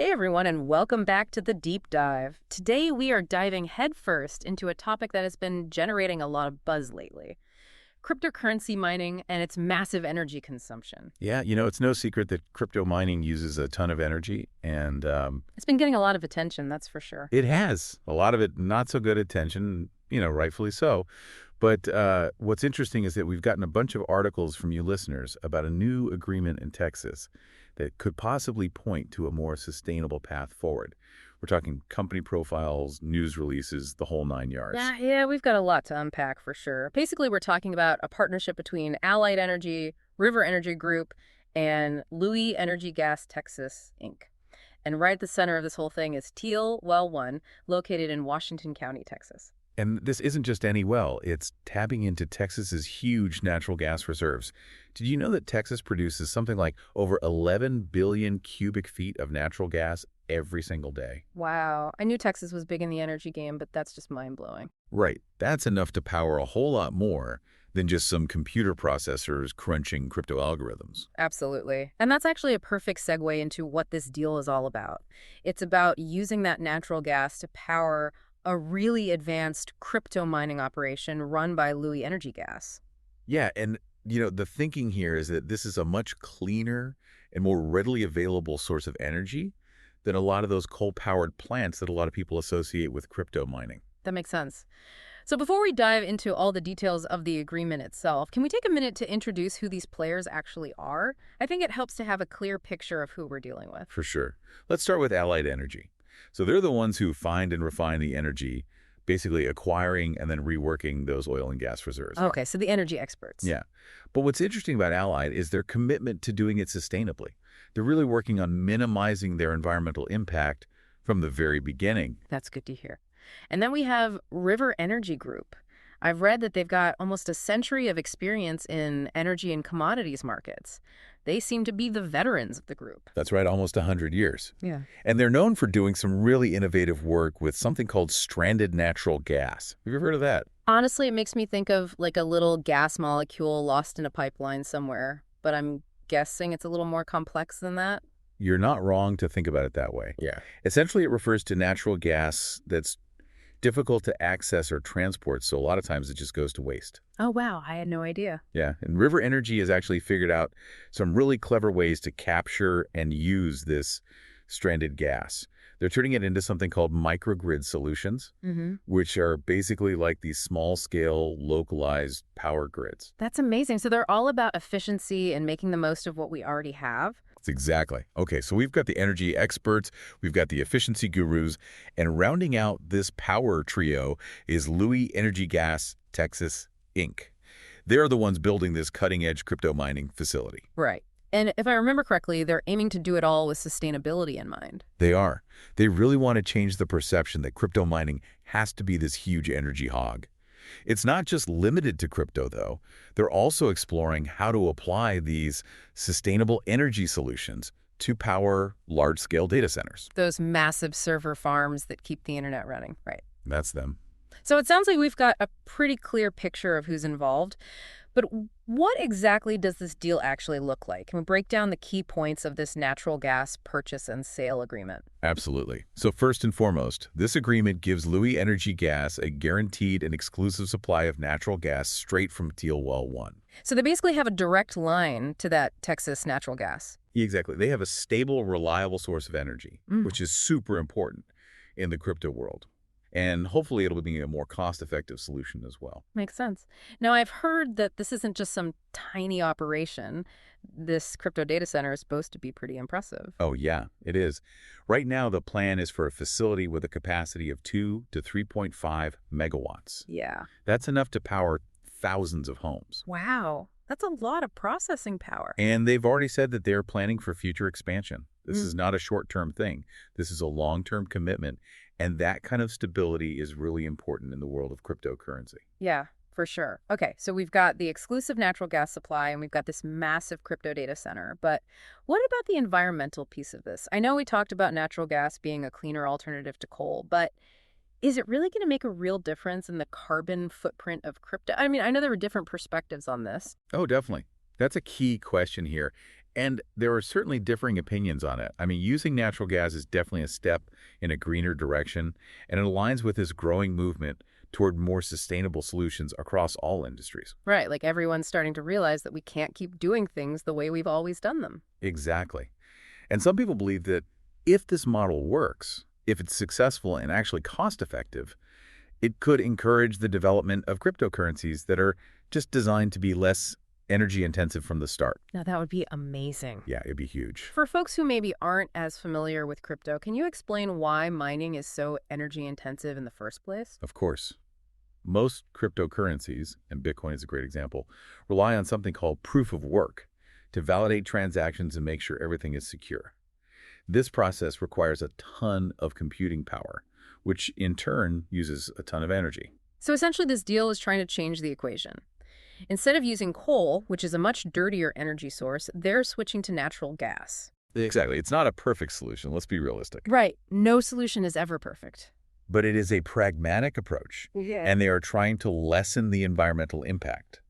Hey everyone, and welcome back to the deep dive. Today we are diving headfirst into a topic that has been generating a lot of buzz lately: cryptocurrency mining and its massive energy consumption. Yeah, it's no secret that crypto mining uses a ton of energy, and It's been getting a lot of attention, that's for sure. it has a lot of it not so good attention, rightfully so. But what's interesting is that we've gotten a bunch of articles from you listeners about a new agreement in Texas that could possibly point to a more sustainable path forward. We're talking company profiles, news releases, the whole nine yards. Yeah, we've got a lot to unpack for sure. Basically, we're talking about a partnership between Allied Energy, River Energy Group, and Louis Energy Gas Texas, Inc. And right at the center of this whole thing is Thiel Well 1, located in Washington County, Texas. And this isn't just any well, it's tapping into Texas's huge natural gas reserves. Did you know that Texas produces something like over 11 billion cubic feet of natural gas every single day? Wow. I knew Texas was big in the energy game, but that's just mind-blowing. Right. That's enough to power a whole lot more than just some computer processors crunching crypto algorithms. Absolutely. And that's actually a perfect segue into what this deal is all about. It's about using that natural gas to power a really advanced crypto mining operation run by Louis Energy Gas. Yeah, and the thinking here is that this is a much cleaner and more readily available source of energy than a lot of those coal-powered plants that a lot of people associate with crypto mining. That makes sense. So before we dive into all the details of the agreement itself, can we take a minute to introduce who these players actually are? I think it helps to have a clear picture of who we're dealing with. For sure. Let's start with Allied Energy. So they're the ones who find and refine the energy, basically acquiring and then reworking those oil and gas reserves. Okay, so the energy experts. Yeah. But what's interesting about Allied is their commitment to doing it sustainably. They're really working on minimizing their environmental impact from the very beginning. That's good to hear. And then we have River Energy Group. I've read that they've got almost a century of experience in energy and commodities markets. They seem to be the veterans of the group. That's right, almost 100 years. Yeah. And they're known for doing some really innovative work with something called stranded natural gas. Have you ever heard of that? Honestly, it makes me think of like a little gas molecule lost in a pipeline somewhere, but I'm guessing it's a little more complex than that. You're not wrong to think about it that way. Yeah. Essentially, it refers to natural gas that's difficult to access or transport, so a lot of times it just goes to waste. Oh, wow. I had no idea. Yeah, and River Energy has actually figured out some really clever ways to capture and use this stranded gas. They're turning it into something called microgrid solutions, which are basically like these small-scale, localized power grids. That's amazing. So they're all about efficiency and making the most of what we already have. That's exactly. Okay, so we've got the energy experts, we've got the efficiency gurus, and rounding out this power trio is Louis Energy Gas Texas, Inc. They're the ones building this cutting-edge crypto mining facility. Right. And if I remember correctly, they're aiming to do it all with sustainability in mind. They are. They really want to change the perception that crypto mining has to be this huge energy hog. It's not just limited to crypto, though. They're also exploring how to apply these sustainable energy solutions to power large-scale data centers. Those massive server farms that keep the internet running. Right. That's them. So it sounds like we've got a pretty clear picture of who's involved. But what exactly does this deal actually look like? Can we break down the key points of this natural gas purchase and sale agreement? Absolutely. So first and foremost, this agreement gives Louis Energy Gas a guaranteed and exclusive supply of natural gas straight from Thiel Well 1. So they basically have a direct line to that Texas natural gas. Exactly. They have a stable, reliable source of energy, which is super important in the crypto world. And hopefully it'll be a more cost-effective solution as well. Makes sense. Now, I've heard that this isn't just some tiny operation. This crypto data center is supposed to be pretty impressive. Oh, yeah, it is. Right now, the plan is for a facility with a capacity of 2 to 3.5 megawatts. Yeah. That's enough to power thousands of homes. Wow. That's a lot of processing power. And they've already said that they're planning for future expansion. This is not a short-term thing. This is a long-term commitment. And that kind of stability is really important in the world of cryptocurrency. Yeah, for sure. Okay, so we've got the exclusive natural gas supply and we've got this massive crypto data center. But what about the environmental piece of this? I know we talked about natural gas being a cleaner alternative to coal, but is it really going to make a real difference in the carbon footprint of crypto? I mean, I know there were different perspectives on this. Oh, definitely. That's a key question here. And there are certainly differing opinions on it. I mean, using natural gas is definitely a step in a greener direction, and it aligns with this growing movement toward more sustainable solutions across all industries. Right, like everyone's starting to realize that we can't keep doing things the way we've always done them. Exactly. And some people believe that if this model works, if it's successful and actually cost-effective, it could encourage the development of cryptocurrencies that are just designed to be less energy intensive from the start. Now, that would be amazing. Yeah, it'd be huge. For folks who maybe aren't as familiar with crypto, can you explain why mining is so energy intensive in the first place? Of course, most cryptocurrencies, and Bitcoin is a great example, rely on something called proof of work to validate transactions and make sure everything is secure. This process requires a ton of computing power, which in turn uses a ton of energy. So essentially, this deal is trying to change the equation. Instead of using coal, which is a much dirtier energy source, they're switching to natural gas. Exactly. It's not a perfect solution. Let's be realistic. Right. No solution is ever perfect. But it is a pragmatic approach, Yeah. and they are trying to lessen the environmental impact.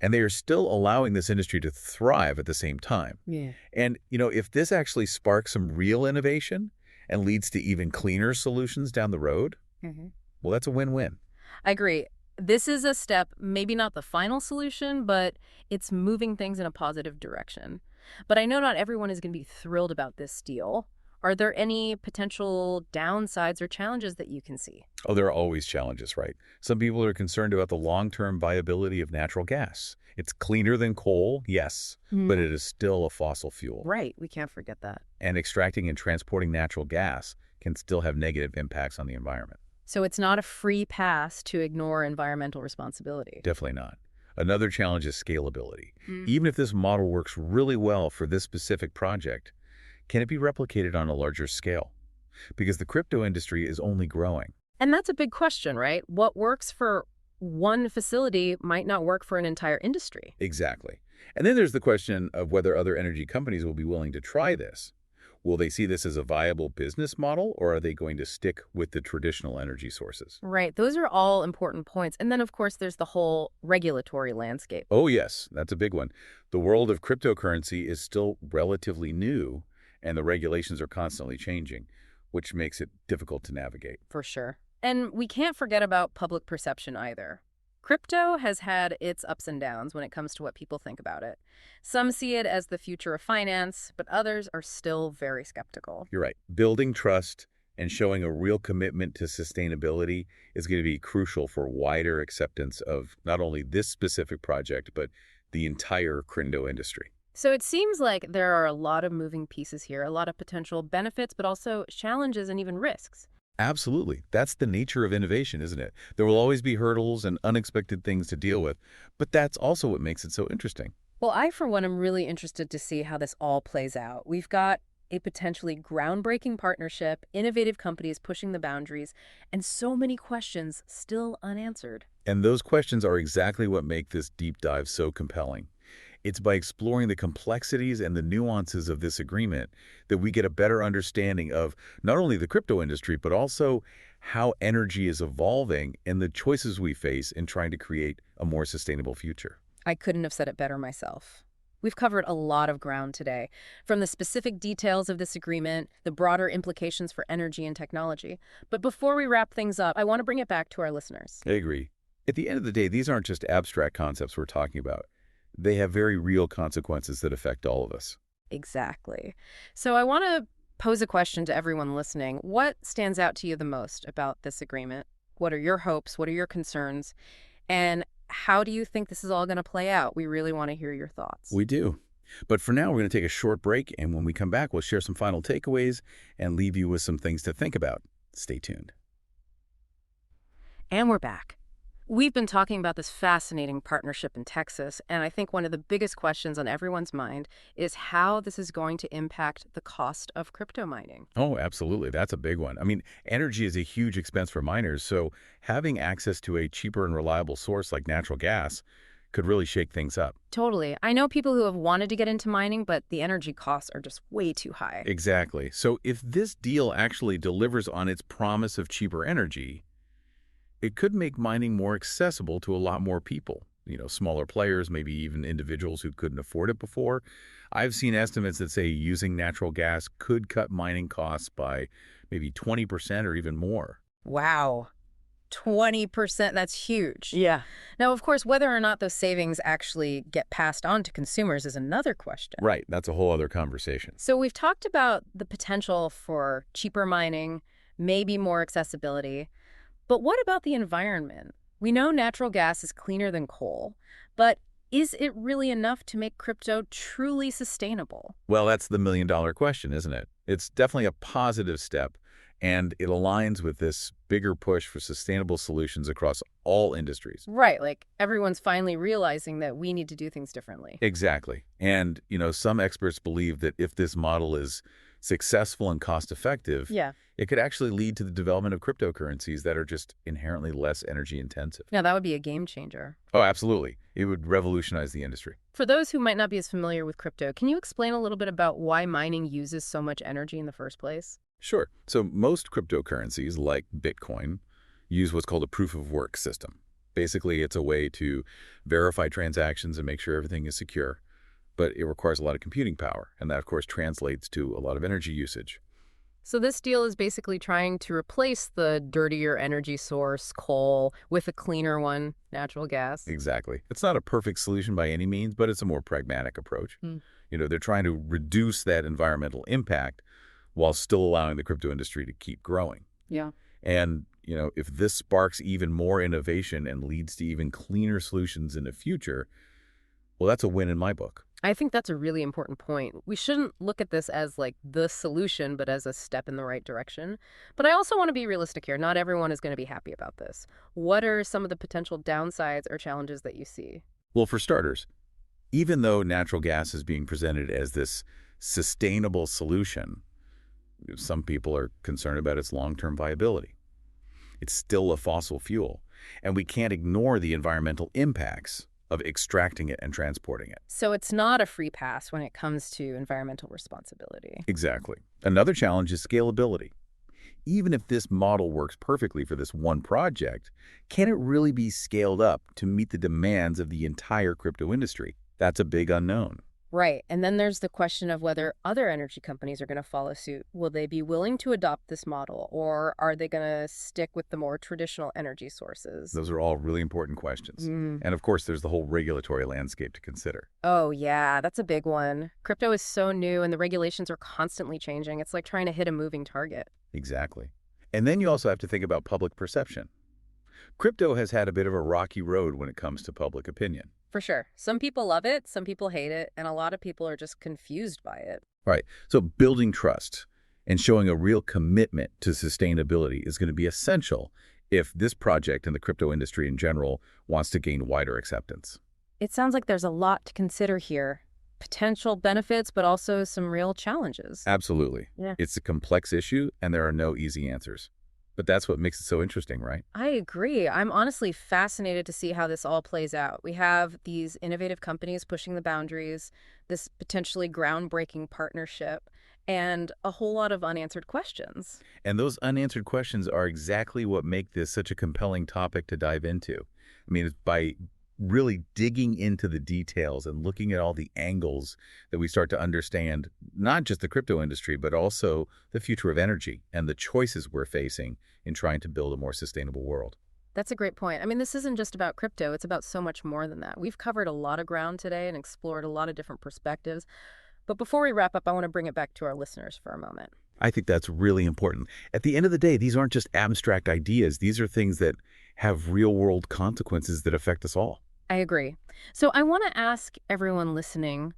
And they are still allowing this industry to thrive at the same time. Yeah. And, if this actually sparks some real innovation and leads to even cleaner solutions down the road, well, that's a win-win. I agree. This is a step, maybe not the final solution, but it's moving things in a positive direction. But I know not everyone is going to be thrilled about this deal. Are there any potential downsides or challenges that you can see? Oh, there are always challenges, right? Some people are concerned about the long-term viability of natural gas. It's cleaner than coal, yes, but it is still a fossil fuel. Right. We can't forget that. And extracting and transporting natural gas can still have negative impacts on the environment. So it's not a free pass to ignore environmental responsibility. Definitely not. Another challenge is scalability. Even if this model works really well for this specific project, can it be replicated on a larger scale? Because the crypto industry is only growing. And that's a big question, right? What works for one facility might not work for an entire industry. Exactly. And then there's the question of whether other energy companies will be willing to try this. Will they see this as a viable business model, or are they going to stick with the traditional energy sources? Right. Those are all important points. And then, of course, there's the whole regulatory landscape. Oh, yes, that's a big one. The world of cryptocurrency is still relatively new, and the regulations are constantly changing, which makes it difficult to navigate. For sure. And we can't forget about public perception either. Crypto has had its ups and downs when it comes to what people think about it. Some see it as the future of finance, but others are still very skeptical. You're right. Building trust and showing a real commitment to sustainability is going to be crucial for wider acceptance of not only this specific project, but the entire crypto industry. So it seems like there are a lot of moving pieces here, a lot of potential benefits, but also challenges and even risks. Absolutely. That's the nature of innovation, isn't it? There will always be hurdles and unexpected things to deal with, but that's also what makes it so interesting. Well, I, for one, am really interested to see how this all plays out. We've got a potentially groundbreaking partnership, innovative companies pushing the boundaries, and so many questions still unanswered. And those questions are exactly what make this deep dive so compelling. It's by exploring the complexities and the nuances of this agreement that we get a better understanding of not only the crypto industry, but also how energy is evolving and the choices we face in trying to create a more sustainable future. I couldn't have said it better myself. We've covered a lot of ground today, from the specific details of this agreement, the broader implications for energy and technology. But before we wrap things up, I want to bring it back to our listeners. I agree. At the end of the day, these aren't just abstract concepts we're talking about. They have very real consequences that affect all of us. Exactly. So I want to pose a question to everyone listening. What stands out to you the most about this agreement? What are your hopes? What are your concerns? And how do you think this is all going to play out? We really want to hear your thoughts. We do. But for now, we're going to take a short break, and when we come back, we'll share some final takeaways and leave you with some things to think about. Stay tuned. And we're back. We've been talking about this fascinating partnership in Texas, and I think one of the biggest questions on everyone's mind is how this is going to impact the cost of crypto mining. Oh, absolutely. That's a big one. I mean, energy is a huge expense for miners, so having access to a cheaper and reliable source like natural gas could really shake things up. Totally. I know people who have wanted to get into mining, but the energy costs are just way too high. Exactly. So if this deal actually delivers on its promise of cheaper energy, it could make mining more accessible to a lot more people. Smaller players, maybe even individuals who couldn't afford it before. I've seen estimates that say using natural gas could cut mining costs by maybe 20% or even more. Wow. 20%, that's huge. Yeah. Now, of course, whether or not those savings actually get passed on to consumers is another question. Right. That's a whole other conversation. So we've talked about the potential for cheaper mining, maybe more accessibility. But what about the environment? We know natural gas is cleaner than coal, but is it really enough to make crypto truly sustainable? Well, that's the million-dollar question, isn't it? It's definitely a positive step, and it aligns with this bigger push for sustainable solutions across all industries. Right, like everyone's finally realizing that we need to do things differently. Exactly. And, some experts believe that if this model is successful and cost-effective, Yeah. it could actually lead to the development of cryptocurrencies that are just inherently less energy intensive. Now, that would be a game changer. Oh, absolutely. It would revolutionize the industry. For those who might not be as familiar with crypto, can you explain a little bit about why mining uses so much energy in the first place? Sure. So most cryptocurrencies, like Bitcoin, use what's called a proof of work system. Basically, it's a way to verify transactions and make sure everything is secure, but it requires a lot of computing power, and that, of course, translates to a lot of energy usage. So this deal is basically trying to replace the dirtier energy source, coal, with a cleaner one, natural gas. Exactly. It's not a perfect solution by any means, but it's a more pragmatic approach. Hmm. They're trying to reduce that environmental impact while still allowing the crypto industry to keep growing. Yeah. And, if this sparks even more innovation and leads to even cleaner solutions in the future, well, that's a win in my book. I think that's a really important point. We shouldn't look at this as like the solution, but as a step in the right direction. But I also want to be realistic here. Not everyone is going to be happy about this. What are some of the potential downsides or challenges that you see? Well, for starters, even though natural gas is being presented as this sustainable solution, some people are concerned about its long-term viability. It's still a fossil fuel, and we can't ignore the environmental impacts of extracting it and transporting it. So it's not a free pass when it comes to environmental responsibility. Exactly. Another challenge is scalability. Even if this model works perfectly for this one project, can it really be scaled up to meet the demands of the entire crypto industry? That's a big unknown. Right. And then there's the question of whether other energy companies are going to follow suit. Will they be willing to adopt this model, or are they going to stick with the more traditional energy sources? Those are all really important questions. Mm. And of course, there's the whole regulatory landscape to consider. Oh, yeah, that's a big one. Crypto is so new and the regulations are constantly changing. It's like trying to hit a moving target. Exactly. And then you also have to think about public perception. Crypto has had a bit of a rocky road when it comes to public opinion. For sure. Some people love it, some people hate it, and a lot of people are just confused by it. Right. So building trust and showing a real commitment to sustainability is going to be essential if this project and the crypto industry in general wants to gain wider acceptance. It sounds like there's a lot to consider here. Potential benefits, but also some real challenges. Absolutely. Yeah. It's a complex issue, and there are no easy answers. But that's what makes it so interesting, right? I agree. I'm honestly fascinated to see how this all plays out. We have these innovative companies pushing the boundaries, this potentially groundbreaking partnership, and a whole lot of unanswered questions. And those unanswered questions are exactly what make this such a compelling topic to dive into. I mean, it's by really digging into the details and looking at all the angles that we start to understand not just the crypto industry, but also the future of energy and the choices we're facing in trying to build a more sustainable world. That's a great point. I mean, this isn't just about crypto. It's about so much more than that. We've covered a lot of ground today and explored a lot of different perspectives. But before we wrap up, I want to bring it back to our listeners for a moment. I think that's really important. At the end of the day, these aren't just abstract ideas. These are things that have real-world consequences that affect us all. I agree. So I want to ask everyone listening,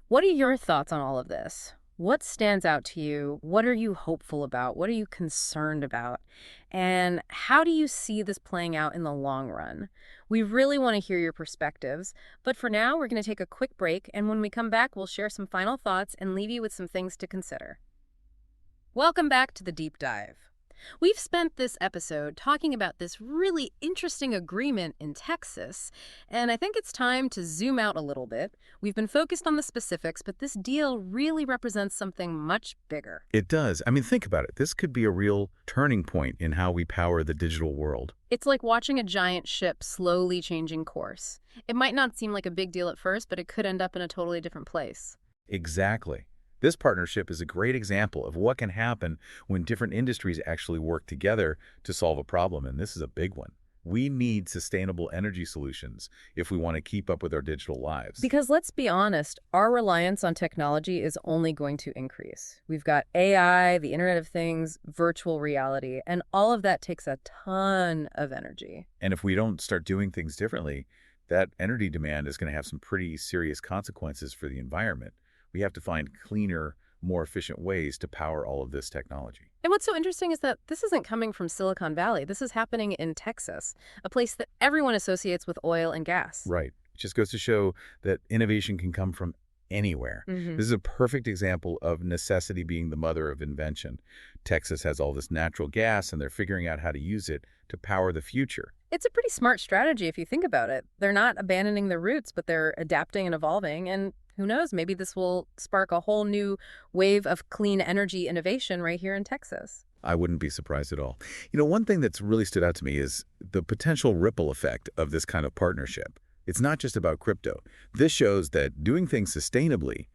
what are your thoughts on all of this? What stands out to you? What are you hopeful about? What are you concerned about? And how do you see this playing out in the long run? We really want to hear your perspectives. But for now, we're going to take a quick break. And when we come back, we'll share some final thoughts and leave you with some things to consider. Welcome back to the Deep Dive. We've spent this episode talking about this really interesting agreement in Texas, and I think it's time to zoom out a little bit. We've been focused on the specifics, but this deal really represents something much bigger. It does. I mean, think about it. This could be a real turning point in how we power the digital world. It's like watching a giant ship slowly changing course. It might not seem like a big deal at first, but it could end up in a totally different place. Exactly. This partnership is a great example of what can happen when different industries actually work together to solve a problem, and this is a big one. We need sustainable energy solutions if we want to keep up with our digital lives. Because let's be honest, our reliance on technology is only going to increase. We've got AI, the Internet of Things, virtual reality, and all of that takes a ton of energy. And if we don't start doing things differently, that energy demand is going to have some pretty serious consequences for the environment. We have to find cleaner, more efficient ways to power all of this technology. And what's so interesting is that this isn't coming from Silicon Valley. This is happening in Texas, a place that everyone associates with oil and gas. Right. It just goes to show that innovation can come from anywhere. Hmm. This is a perfect example of necessity being the mother of invention. Texas has all this natural gas, and they're figuring out how to use it to power the future. It's a pretty smart strategy if you think about it. They're not abandoning their roots, but they're adapting and evolving. And who knows, maybe this will spark a whole new wave of clean energy innovation right here in Texas. I wouldn't be surprised at all. One thing that's really stood out to me is the potential ripple effect of this kind of partnership. It's not just about crypto. This shows that doing things sustainably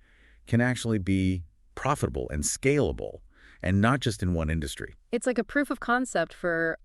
can actually be profitable and scalable, and not just in one industry. It's like a proof of concept for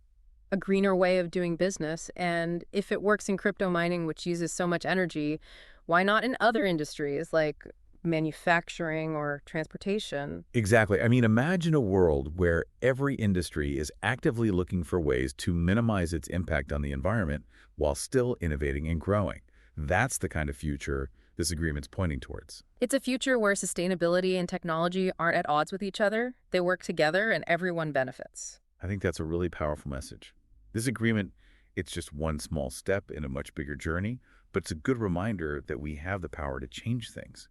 a greener way of doing business. And if it works in crypto mining, which uses so much energy, why not in other industries like manufacturing or transportation? Exactly. I mean, imagine a world where every industry is actively looking for ways to minimize its impact on the environment while still innovating and growing. That's the kind of future this agreement's pointing towards. It's a future where sustainability and technology aren't at odds with each other. They work together and everyone benefits. I think that's a really powerful message. This agreement, it's just one small step in a much bigger journey, but it's a good reminder that we have the power to change things.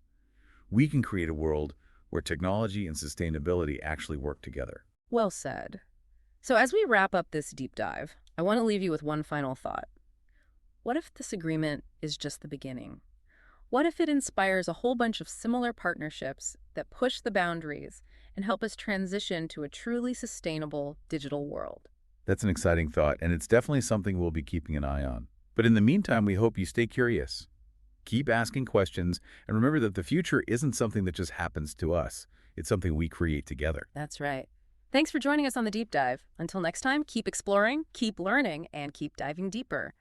We can create a world where technology and sustainability actually work together. Well said. So as we wrap up this deep dive, I want to leave you with one final thought. What if this agreement is just the beginning? What if it inspires a whole bunch of similar partnerships that push the boundaries and help us transition to a truly sustainable digital world? That's an exciting thought, and it's definitely something we'll be keeping an eye on. But in the meantime, we hope you stay curious. Keep asking questions, and remember that the future isn't something that just happens to us. It's something we create together. That's right. Thanks for joining us on the deep dive. Until next time, keep exploring, keep learning, and keep diving deeper.